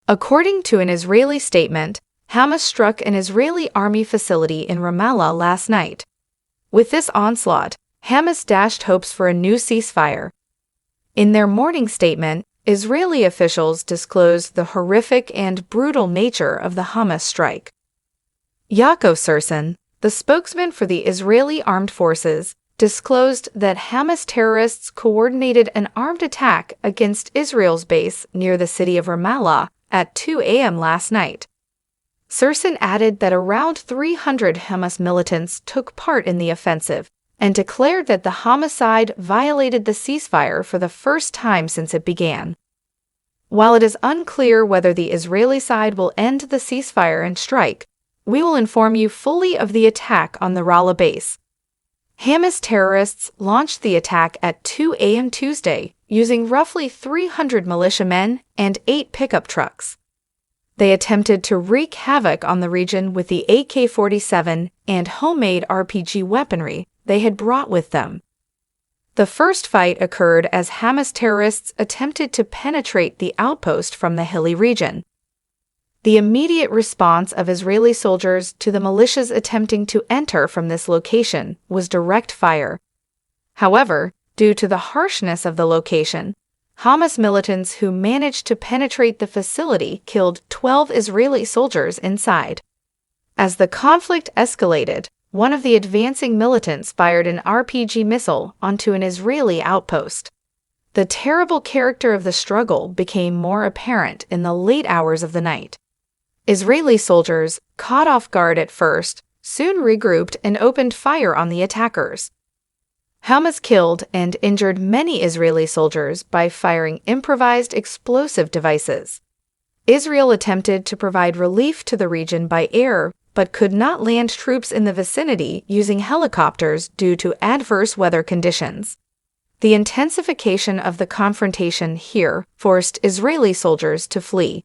According to an Israeli statement, Hamas struck an Israeli army facility in Ramallah last night. With this onslaught, Hamas dashed hopes for a new ceasefire. In their morning statement, Israeli officials disclosed the horrific and brutal nature of the Hamas strike. Yakov Cin, the spokesman for the Israeli armed forces, disclosed that Hamas terrorists coordinated an armed attack against Israel's base near the city of Ramallah at 2 a.m. last night. Cin added that around 300 Hamas militants took part in the offensive and declared that the Hamas side violated the ceasefire for the first time since it began. While it is unclear whether the Israeli side will end the ceasefire and strike, we will inform you fully of the attack on the Rala base. Hamas terrorists launched the attack at 2 a.m. Tuesday using roughly 300 militiamen and 8 pickup trucks. They attempted to wreak havoc on the region with the AK-47 and homemade RPG weaponry they had brought with them. The first fight occurred as Hamas terrorists attempted to penetrate the outpost from the hilly region. The immediate response of Israeli soldiers to the militias attempting to enter from this location was direct fire. However, due to the harshness of the location, Hamas militants who managed to penetrate the facility killed 12 Israeli soldiers inside. As the conflict escalated, one of the advancing militants fired an RPG missile onto an Israeli outpost. The terrible character of the struggle became more apparent in the late hours of the night. Israeli soldiers, caught off guard at first, soon regrouped and opened fire on the attackers. Hamas killed and injured many Israeli soldiers by firing improvised explosive devices. Israel attempted to provide relief to the region by air, but could not land troops in the vicinity using helicopters due to adverse weather conditions. The intensification of the confrontation here forced Israeli soldiers to flee.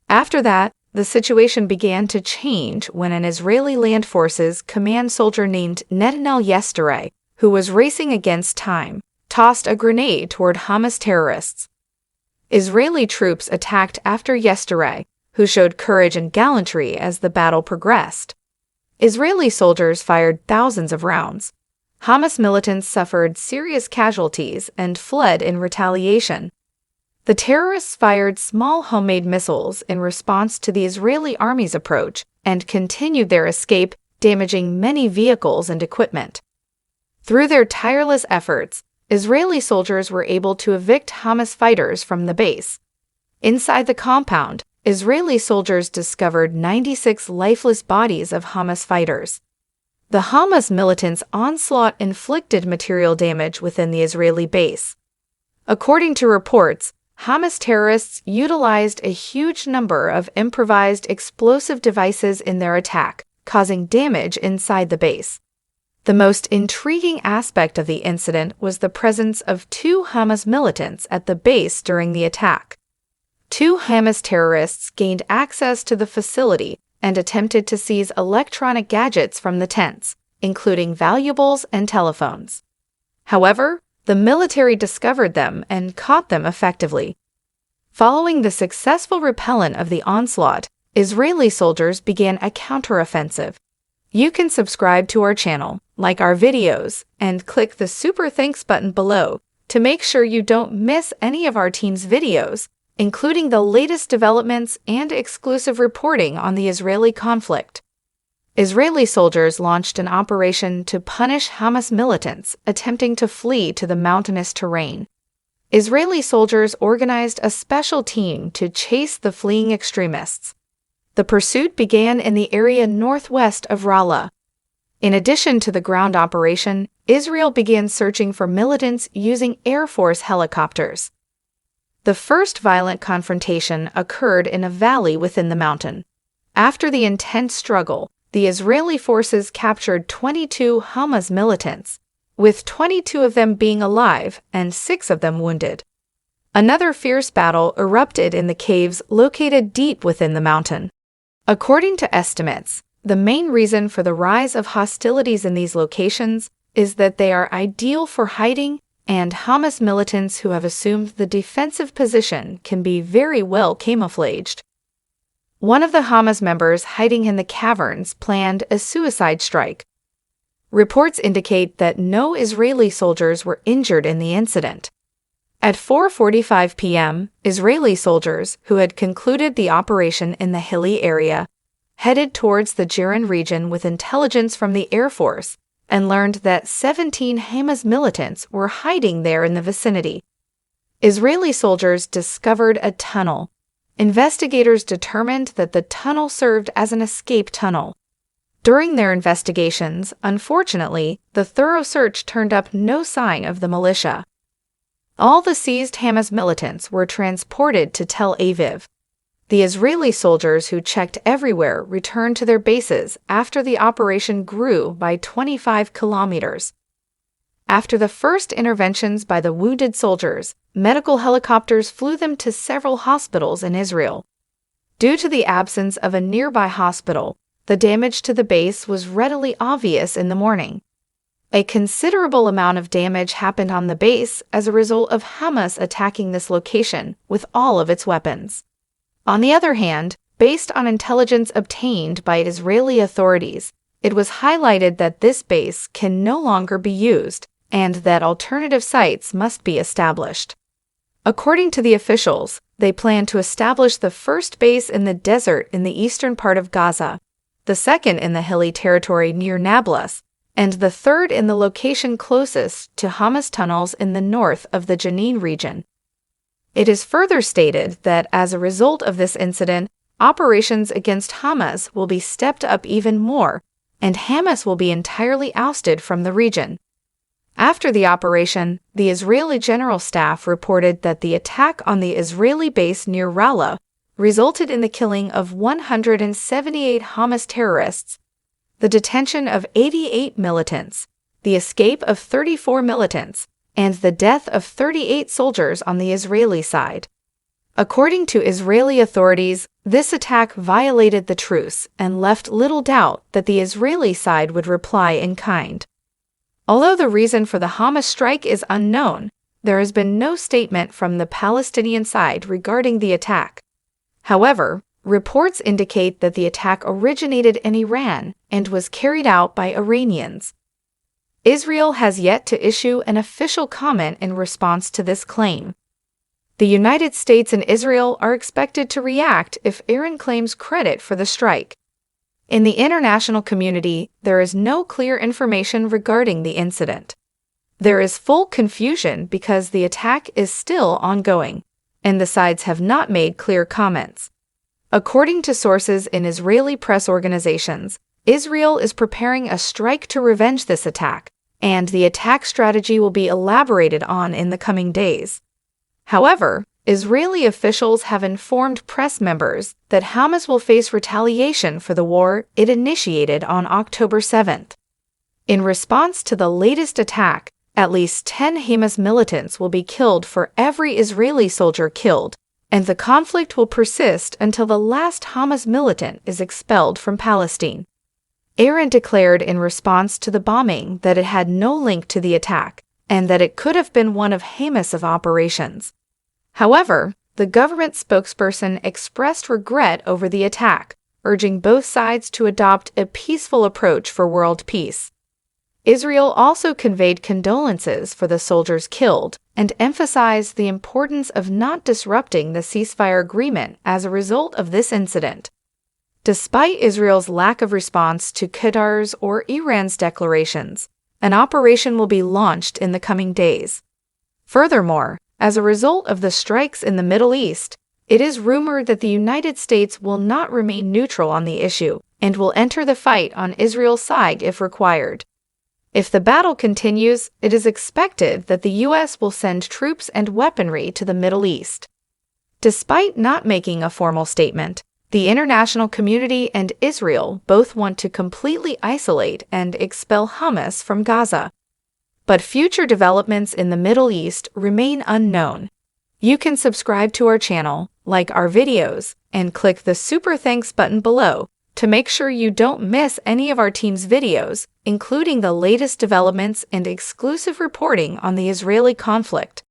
After that, the situation began to change when an Israeli land forces command soldier named Netanel Yesterday, who was racing against time, tossed a grenade toward Hamas terrorists. Israeli troops attacked after Yesterday, who showed courage and gallantry as the battle progressed. Israeli soldiers fired thousands of rounds. Hamas militants suffered serious casualties and fled in retaliation. The terrorists fired small homemade missiles in response to the Israeli army's approach and continued their escape, damaging many vehicles and equipment. Through their tireless efforts, Israeli soldiers were able to evict Hamas fighters from the base. Inside the compound, Israeli soldiers discovered 96 lifeless bodies of Hamas fighters. The Hamas militants' onslaught inflicted material damage within the Israeli base. According to reports, Hamas terrorists utilized a huge number of improvised explosive devices in their attack, causing damage inside the base. The most intriguing aspect of the incident was the presence of 2 Hamas militants at the base during the attack. 2 Hamas terrorists gained access to the facility and attempted to seize electronic gadgets from the tents, including valuables and telephones. However, the military discovered them and caught them effectively. Following the successful repellent of the onslaught, Israeli soldiers began a counteroffensive. You can subscribe to our channel, like our videos, and click the Super Thanks button below to make sure you don't miss any of our team's videos, including the latest developments and exclusive reporting on the Israeli conflict. Israeli soldiers launched an operation to punish Hamas militants attempting to flee to the mountainous terrain. Israeli soldiers organized a special team to chase the fleeing extremists. The pursuit began in the area northwest of Rala. In addition to the ground operation, Israel began searching for militants using Air Force helicopters. The first violent confrontation occurred in a valley within the mountain. After the intense struggle, the Israeli forces captured 22 Hamas militants, with 22 of them being alive and 6 of them wounded. Another fierce battle erupted in the caves located deep within the mountain. According to estimates, the main reason for the rise of hostilities in these locations is that they are ideal for hiding, and Hamas militants who have assumed the defensive position can be very well camouflaged. One of the Hamas members hiding in the caverns planned a suicide strike. Reports indicate that no Israeli soldiers were injured in the incident. At 4:45 p.m., Israeli soldiers who had concluded the operation in the hilly area headed towards the Jiran region with intelligence from the Air Force and learned that 17 Hamas militants were hiding there in the vicinity. Israeli soldiers discovered a tunnel. Investigators determined that the tunnel served as an escape tunnel. During their investigations, unfortunately, the thorough search turned up no sign of the militia. All the seized Hamas militants were transported to Tel Aviv. The Israeli soldiers who checked everywhere returned to their bases after the operation grew by 25 kilometers. After the first interventions by the wounded soldiers, medical helicopters flew them to several hospitals in Israel. Due to the absence of a nearby hospital, the damage to the base was readily obvious in the morning. A considerable amount of damage happened on the base as a result of Hamas attacking this location with all of its weapons. On the other hand, based on intelligence obtained by Israeli authorities, it was highlighted that this base can no longer be used and that alternative sites must be established. According to the officials, they plan to establish the first base in the desert in the eastern part of Gaza, the second in the hilly territory near Nablus, and the third in the location closest to Hamas tunnels in the north of the Jenin region. It is further stated that as a result of this incident, operations against Hamas will be stepped up even more, and Hamas will be entirely ousted from the region. After the operation, the Israeli General Staff reported that the attack on the Israeli base near Rala resulted in the killing of 178 Hamas terrorists, the detention of 88 militants, the escape of 34 militants, and the death of 38 soldiers on the Israeli side. According to Israeli authorities, this attack violated the truce and left little doubt that the Israeli side would reply in kind. Although the reason for the Hamas strike is unknown, there has been no statement from the Palestinian side regarding the attack. However, reports indicate that the attack originated in Iran and was carried out by Iranians. Israel has yet to issue an official comment in response to this claim. The United States and Israel are expected to react if Iran claims credit for the strike. In the international community, there is no clear information regarding the incident. There is full confusion because the attack is still ongoing, and the sides have not made clear comments. According to sources in Israeli press organizations, Israel is preparing a strike to revenge this attack, and the attack strategy will be elaborated on in the coming days. However, Israeli officials have informed press members that Hamas will face retaliation for the war it initiated on October 7th. In response to the latest attack, at least 10 Hamas militants will be killed for every Israeli soldier killed, and the conflict will persist until the last Hamas militant is expelled from Palestine. Iran declared in response to the bombing that it had no link to the attack, and that it could have been one of Hamas's operations. However, the government spokesperson expressed regret over the attack, urging both sides to adopt a peaceful approach for world peace. Israel also conveyed condolences for the soldiers killed and emphasized the importance of not disrupting the ceasefire agreement as a result of this incident. Despite Israel's lack of response to Qatar's or Iran's declarations, an operation will be launched in the coming days. Furthermore, as a result of the strikes in the Middle East, it is rumored that the United States will not remain neutral on the issue and will enter the fight on Israel's side if required. If the battle continues, it is expected that the U.S. will send troops and weaponry to the Middle East. Despite not making a formal statement, the international community and Israel both want to completely isolate and expel Hamas from Gaza. But future developments in the Middle East remain unknown. You can subscribe to our channel, like our videos, and click the Super Thanks button below to make sure you don't miss any of our team's videos, including the latest developments and exclusive reporting on the Israeli conflict.